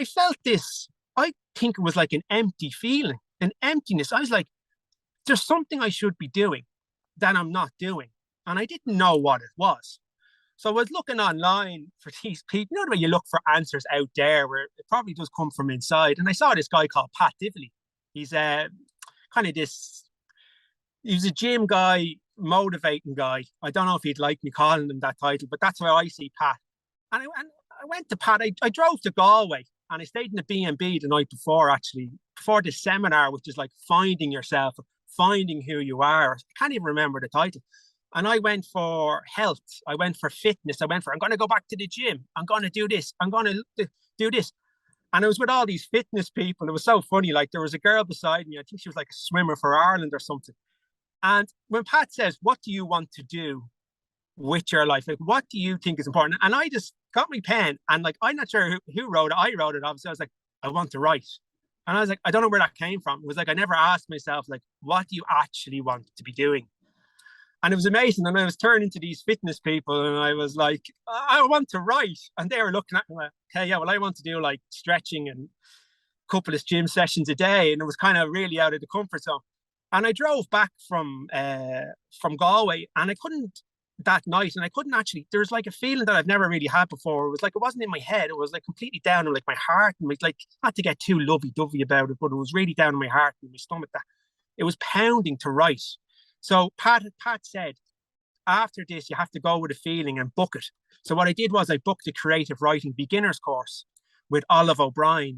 felt this, I think it was like an empty feeling, an emptiness. I was like, there's something I should be doing that I'm not doing. And I didn't know what it was. So I was looking online for these people, you know, the way you look for answers out there where it probably does come from inside. And I saw this guy called Pat Divilly. He's kind of this, he was a gym guy, motivating guy. I don't know if he'd like me calling him that title, but that's how I see Pat. And I went to Pat. I drove to Galway and I stayed in the B&B the night before, actually, before this seminar, which is like finding yourself, finding who you are. I can't even remember the title. And I went for health. I went for fitness. I'm going to go back to the gym. I'm going to do this. I'm going to do this. And I was with all these fitness people. It was so funny. Like there was a girl beside me. I think she was like a swimmer for Ireland or something. And when Pat says, what do you want to do with your life? Like, what do you think is important? And I just got my pen and like, I'm not sure who wrote it. I wrote it, obviously. I was like, I want to write. And I was like, I don't know where that came from. It was like, I never asked myself, like, what do you actually want to be doing? And it was amazing. And I was turning to these fitness people and I was like, I want to write. And they were looking at me like, okay, yeah, well, I want to do like stretching and a couple of gym sessions a day. And it was kind of really out of the comfort zone. And I drove back from Galway and I couldn't that night. And I couldn't actually, there's like a feeling that I've never really had before. It was like, it wasn't in my head. It was like completely down in like my heart. And like, not to get too lovey-dovey about it, but it was really down in my heart and my stomach that it was pounding to write. So Pat said, after this, you have to go with a feeling and book it. So what I did was I booked a creative writing beginners course with Olive O'Brien